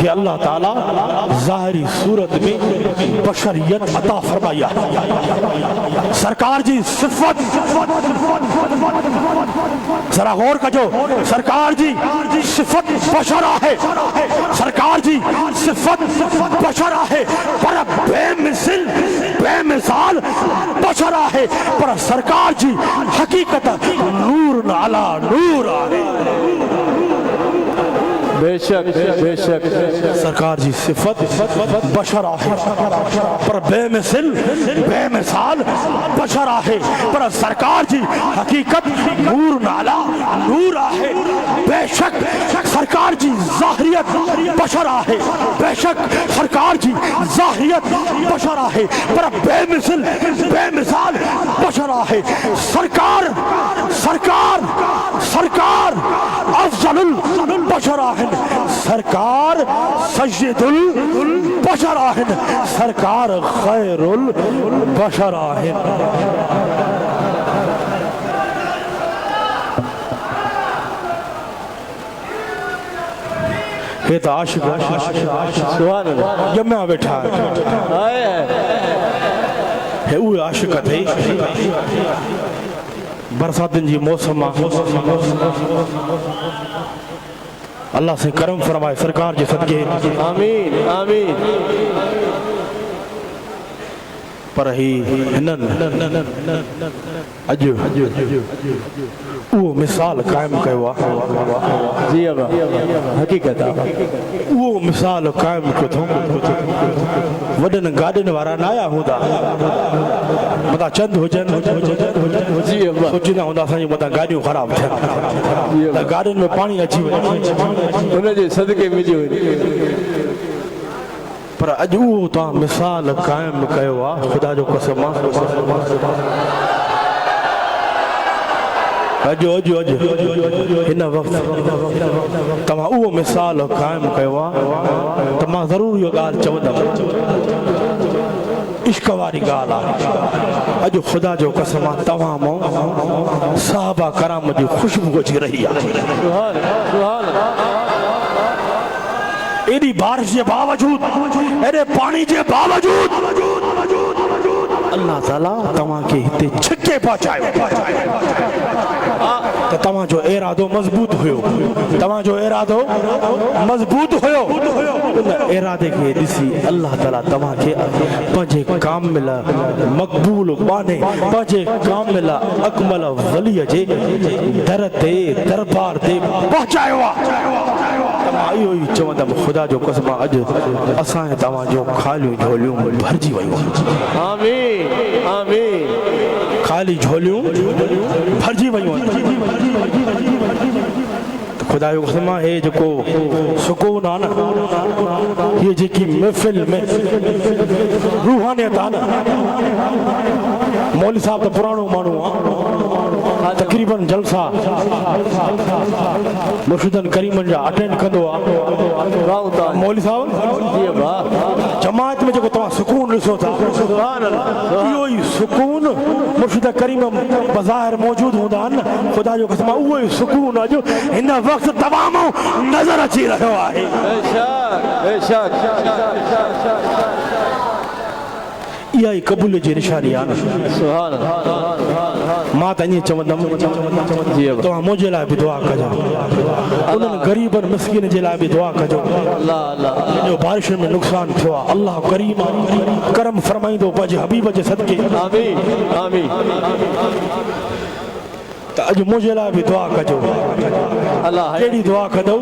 اللہ تعالیٰ ظاہری صورت میں بشریت عطا فرمایا سرکار جی صفت ذرا غور کا جو سرکار جی صفت بشر ہے سرکار جی صفت بشر ہے پر بے مثل بے مثال بشر ہے پر سرکار جی حقیقت نور علی نور آئے بے شک سرکار جی صفت بشر آئے پر بے مثل بے مثال بشر آئے پر سرکار جی حقیقت نور علی نور آئے بے شک سرکار جی ظاہریت بشر آئے بے شک سرکار جی ظاہریت بشر آئے پر بے مثل بے مثال بشر آئے سرکار افضل البشر آئے سرکار سید البشر آئے سرکار خیر البشر آئے یہ تو عاشق سبحان اللہ جمعہ بیٹھا ہے وہ عاشقت ہے برساتن جی موسم اللہ سے کرم فرمائے سرکار جی صدقے آمین آمین پر ہی ہنن اجو وہ مثال قائم کہوا جی ابا حقیقت وہ مثال قائم کتھوں وڈن گاڑن وارا نایا ہوندا مطا چند ہو جن جی ابا سوچنا ہوندا سانجی مطا گاڑیوں خراب تھا گاڑن میں پانی اچھی وجہ انہیں جے صدقے ملی ہوئی پر اجو تا مثال قائم کہوا خدا جو قسم اجو ہن وقت تما او مثال قائم کہوا تما ضرور یہ گال چودم عشق واری گالا اجو خدا جو قسم تمام صحابہ کرام جو خوشبو اچھی رہی ہے ایڈی بارش کے باوجود ایڈے پانی کے باوجود اللہ تعالیٰ تمہاں کے ہتے چھکے پہنچائے تو تمہاں جو ارادو مضبوط ہوئو ان ارادے کے دسی اللہ تعالیٰ تمہاں کے پنجے کامل مقبول بانے پنجے کامل اکمل ولی جے دربار دے پہنچائے ہوا آئیو ہی چوندم خدا جو قسمہ اج اسائیں تمہاں جو خالیوں جھولیوں بھرجی وئی آمین آمین خالی جھولیوں بھرجی وئی خدا جو قسمہ ہے جو کو سکون آنا یہ جی کی محفل میں روحانیت آنا مولی صاحب تو پرانو مانو تقریباً جلسہ مرشدن کریمن جا اٹینڈ کندو مولی صاحب جماعت میں جو تمہاں سکون رسو تھا یہ سکون مرشدن کریم بظاہر موجود ہوندہ خدا جو قسمہ وہ سکون جو ان وقت تمام نظر اچھی رہو آئے بے شک یہ قبول جی نشانی آنا سبحان اللہ ماں تنہی چوندم تو ہم مجھے لائے بھی دعا کجو انہوں غریبن مسکین جے لائے بھی دعا کجو جو بارش میں نقصان تھوا اللہ کریم کرم فرمائیں دو پاجے حبیب جے صدقے آمین آمین اج مجھے لا بھی دعا کجو اللہ ہے کیڑی دعا کدو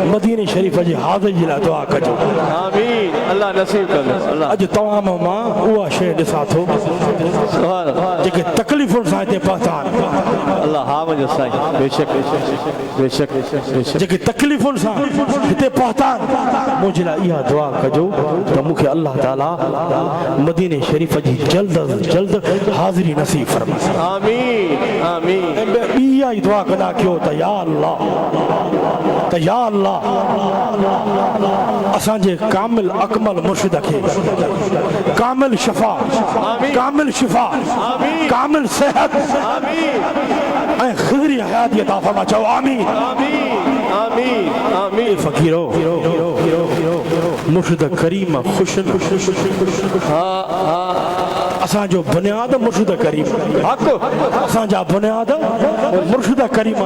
مدینہ شریف جی حاضر جی لا دعا کجو آمین اللہ نصیب کر اللہ اج تمام ماں ہوا شے ڈسا تھو سبحان اللہ جے تکلیفن سان تے پہچان اللہ ہاں مجھے سائیں بے شک بے شک بے شک جے تکلیفن سان تے پہچان مجھے لا یہ دعا کجو تو مکھے اللہ تعالی مدینہ شریف جی جلد از جلد حاضری نصیب فرمائے آمین آمین یہ دعا کدا کیوں تا یا اللہ اساں جے کامل اکمل مرشد کے کامل شفا کامل شفا کامل صحت اے خضری حیات عطا فرما چاہو آمین آمین آمین آمین فقیرو مرشد کریم خوشن اساں جو بنیاد مرشد کریم حق اساں جا بنیاد مرشد کریم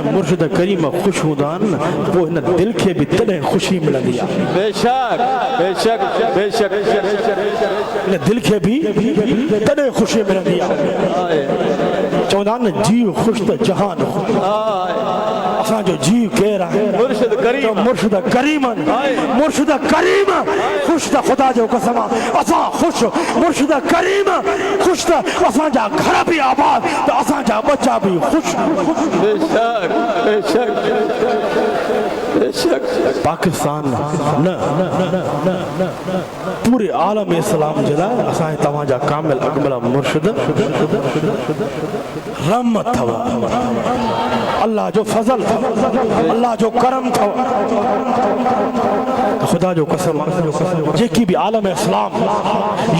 مرشد کریم خوش ہودان وہ ان دل کے بھی تنے خوشی ملندی بے شک بے شک بے شک ان دل کے بھی تنے خوشی ملندی چودان جیو خوش تا جہان اساں جو جیو کہہ رہا ہے مرشد کریم مرشد کریم مرشد کریم خوش تا خدا جو قسم اساں خوش مرشد کریم خوش تا اساں جا گھر بھی آباد تا اساں جا بچہ بھی خوش بے شک بے شک بے شک پاکستان نہ پورے عالم اسلام جلا اساں تمام جا کامل اکمل مرشد رحمت تھا اللہ جو فضل تھا اللہ جو کرم تھا خدا جو قسم جے کی بھی عالم اسلام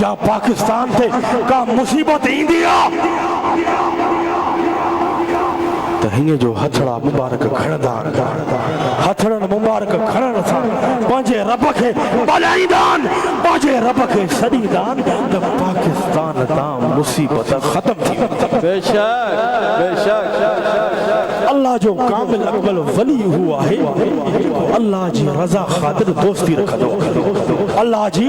یا پاکستان تھے کا مصیبت اندیا تو ہنگے جو ہتھڑا مبارک کھڑدان ہتھڑا مبارک کھڑن تھا پانچے رب کے بلائی دان پانچے رب کے صدی دان تو پاکستان تا مصیبت ختم تھی بے شک بے شک اللہ جو کامل اکمل ولی ہوا ہے اللہ جی رضا خاطر دوستی رکھ دو اللہ جی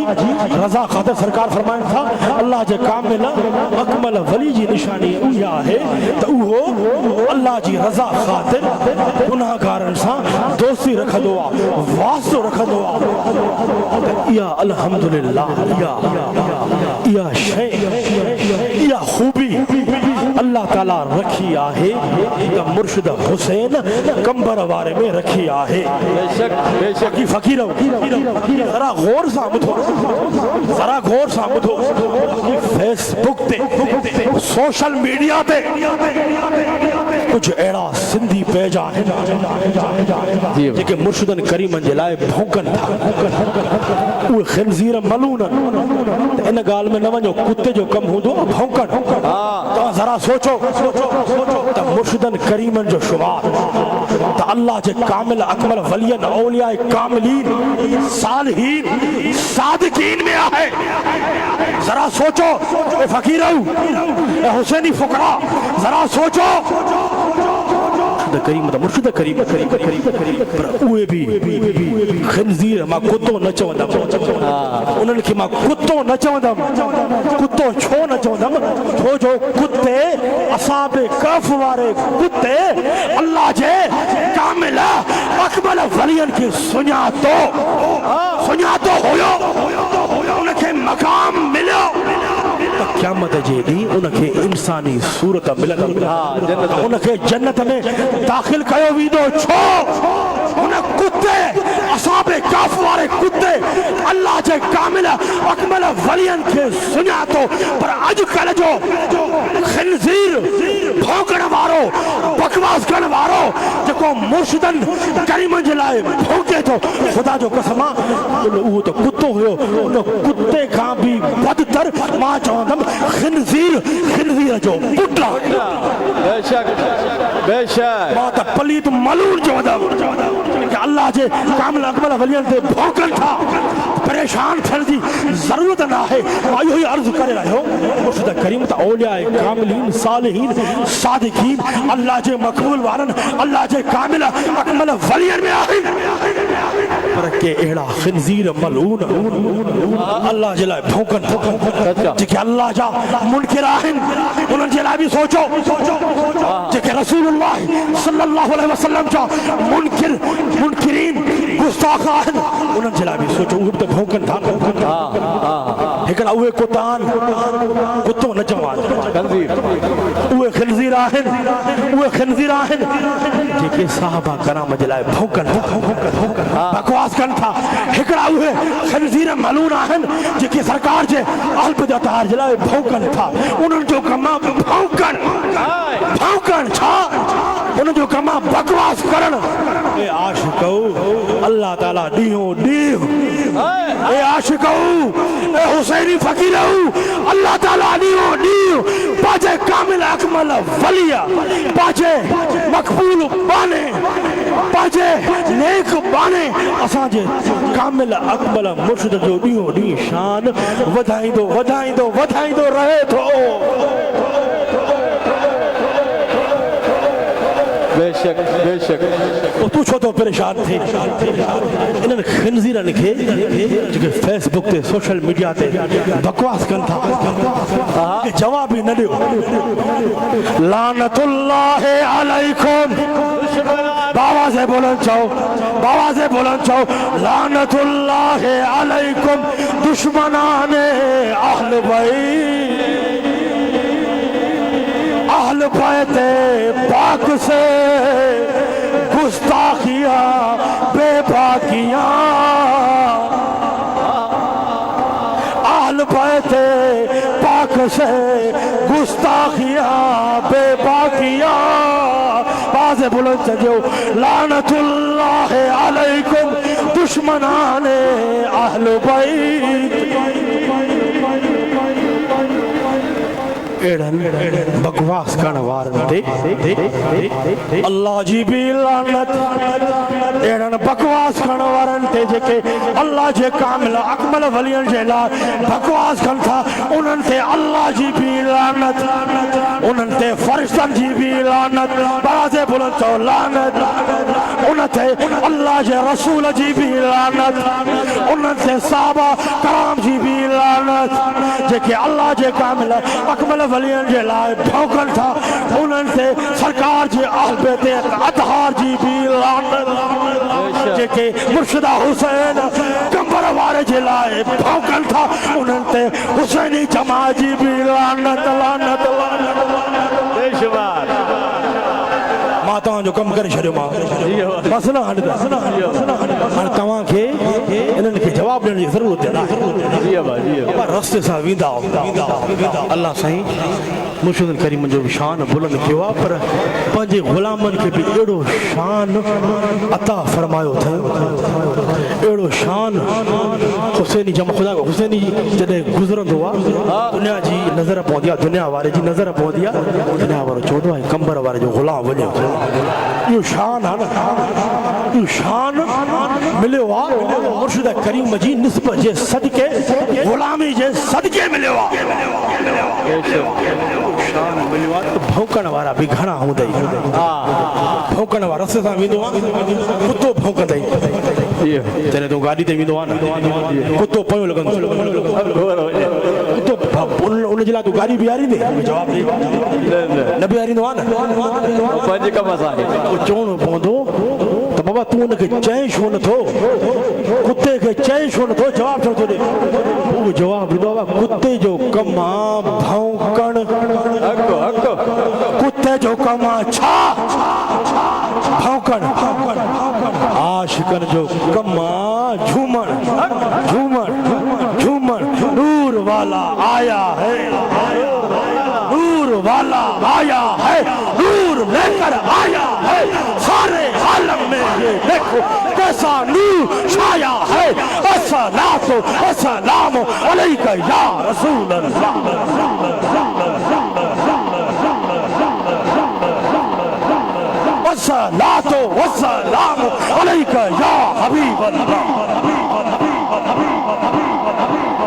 رضا خاطر سرکار فرمائن تھا اللہ جی کامل اکمل ولی جی نشانی یہ ہے تو وہ اللہ جی رضا خاطر گناہگار انسان دوستی رکھ دو واسطو رکھ دو یا الحمدللہ یا شیخ یا خوبی اللہ تعالیٰ رکھی آہے یا مرشد حسین کمبر وارے میں رکھی آہے بے شک بے شک کی فقیروں ذرا غور سامت ہو ذرا غور سامت ہو فیس بک تے سوشل میڈیا تے کچھ ایڑا سندھی پیجا ہے کہ مرشدن کریم جلائے بھونکن تھا وہ خنزیر ملون ان گال میں نہ ونجو کتے جو کم ہوں دو بھونکن تو ذرا سوچو تو مرشدن کریم جو شمار تو اللہ جے کامل اکمل ولین اولیاء کاملین صالحین صادقین میں آئے ذرا سوچو اے فقیرہ اے حسینی فقرہ ذرا سوچو کریم دا مرشد کریم پر اوے بھی خنزیر ما کتو نہ چوندم انہن کی ما کتو نہ چوندم کتو چھو نہ چوندم چھو جو کتے اصحاب کہف وارے کتے اللہ جے کامل اکمل ولین کی سنیا تو ہویو ان کے مقام ملو قیامت جے دی ان کے انسانی صورت ملن ان کے جنت میں داخل کیو ویدو چھو ان کتے اصحاب کہف وارے کتے اللہ جے کامل اکمل ولین کے سنیا تو پر اج کل جو خنزیر بھونکن وارو بکواس کرن وارو جکو مرشدن کریم جلائے بھونکے تو خدا جو قسمہ وہ تو کتو ہوئے تو کتے کھاں بھی بدتر ماں چوندم خنزیر جو پٹلا بے شک بے شک ماں تا پلیت ملون چوندم کہ اللہ جے کامل اکمل ولین دے بھونکن تھا پریشان پھر دی ضرورت نہ ہے آئیو ہی عرض کرے رہے ہو مرشد کریم تا اولیاء کاملین صالحین صادقین اللہ جے مقبول وارن اللہ جے کامل اکمل ولین میں آئین پر پر کے اڑا خنزیر ملعون اللہ جلائے بھونکن جکے اللہ جا منکر آہن انہوں جلائے بھی سوچو جکے رسول اللہ صلی اللہ علیہ وسلم جا منکرین گستاخ آہن انہوں جلائے بھی سوچو وہ تو بھونکن تھا لیکن اوہ کتان کتوں نجوان اوہ خنزیر آہن جکے صحابہ کرام جلائے بھونکن بکواس کن تھا ہکڑا ہوئے خنزیر ملعون آہن جکے سرکار جے اہل بدعتار جلائے بھونکن تھا انہوں جو کما بھونکن چھا انہوں جو کما بکواس کرن اے عاشقو اللہ تعالیٰ دیو اے عاشقو اے حسینی فقیرو اللہ تعالیٰ دیو پاچے کامل اکمل ولیہ پاچے مقبول بانے پاچے نیک بانے اساں جے کامل اکمل مرشد جو دیو شان ودھائیں دو رہے تو بے شک تو چھو تو پریشان تھے انہوں نے خنزیرہ لکھے جو کہ فیس بک تے سوشل میڈیا تے بکواس کن تھا کہ جواب ہی نہ دیو لعنت اللہ علیکم بابا سے بولن چاہو لعنت اللہ علیکم دشمنان اہل بیت پاک سے گستاخیاں بے باکیاں اہل بیت پاک سے گستاخیاں بے باکیاں باز بلند چجو لعنت اللہ علیکم دشمنان اہل بیت بکواس کرن وارن تے اللہ جی بھی لعنت ایڑن بکواس کرن وارن تے جے اللہ جے کامل اکمل ولیان جے لا بکواس کرن تھا انہن تے اللہ جی بھی لعنت انہن تے فرشتن جی بھی لعنت بازے بلند چو لعنت انہن تے اللہ جے رسول جی بھی لعنت انہن تے صحابہ کرام جی بھی لعنت جے کہ اللہ جے کامل اکمل ولیان جے لائے بھوکن تھا انہن سے سرکار جے اہل بیت اطہار جی بھی لعنت جے کہ مرشدہ حسین کمبر وارے جے لائے بھوکن تھا انہن سے حسینی جماع جی بھی لعنت بے شمار ماتاں جو کم کرے شریو ماں مسئلہ ہنڈ تمام کے انہوں کے جواب دینے کی ضرورت ہے رستے سا ویندہ اللہ صحیح مرشد کریم جو شان بلند کیوا پر پانچے غلامن کے بھی ایڑو شان عطا فرمایو تھے ایڑو شان حسینی جمع خدا کو حسینی جدے گزرند ہوا دنیا جی نظر پہنچیا دنیا وارے جی نظر پہنچیا دنیا وارے چوڑو ہے کمبر وارے جو غلام وجہ یہ شان ہے نا یہ شان ملے ہوا مرشد کریم جی نسبت جے صدقے غلامی جے صدقے ملے ہوا شان ملے ہوا تو بھوکن وارا بھی گھنا ہوں دائی بھوکن وارا رسے ساں ویندو کتو بھوکن دائی چلے تو گاڑی تے ویندو آنا کتو پہنو لگن کتو انہیں جلا تو گاڑی بھی آری دے جواب دے نبی آری دو آنا پانچے کا مسائل چونو پوندو تو بابا تو ان کے چین شون تھو کتے کے چین شون تھو جواب چھوڑ تو دے وہ جواب دے بابا کتے جو کما بھونکن کتے جو کما چھا بھونکن عاشقن جو کما جھومن نور والا آیا ہے نور لے کر آیا ہے سارے عالم میں یہ دیکھو کیسا نور چھایا ہے السلام علیکہ یا رسول اللہ السلام علیکہ یا حبیب اللہ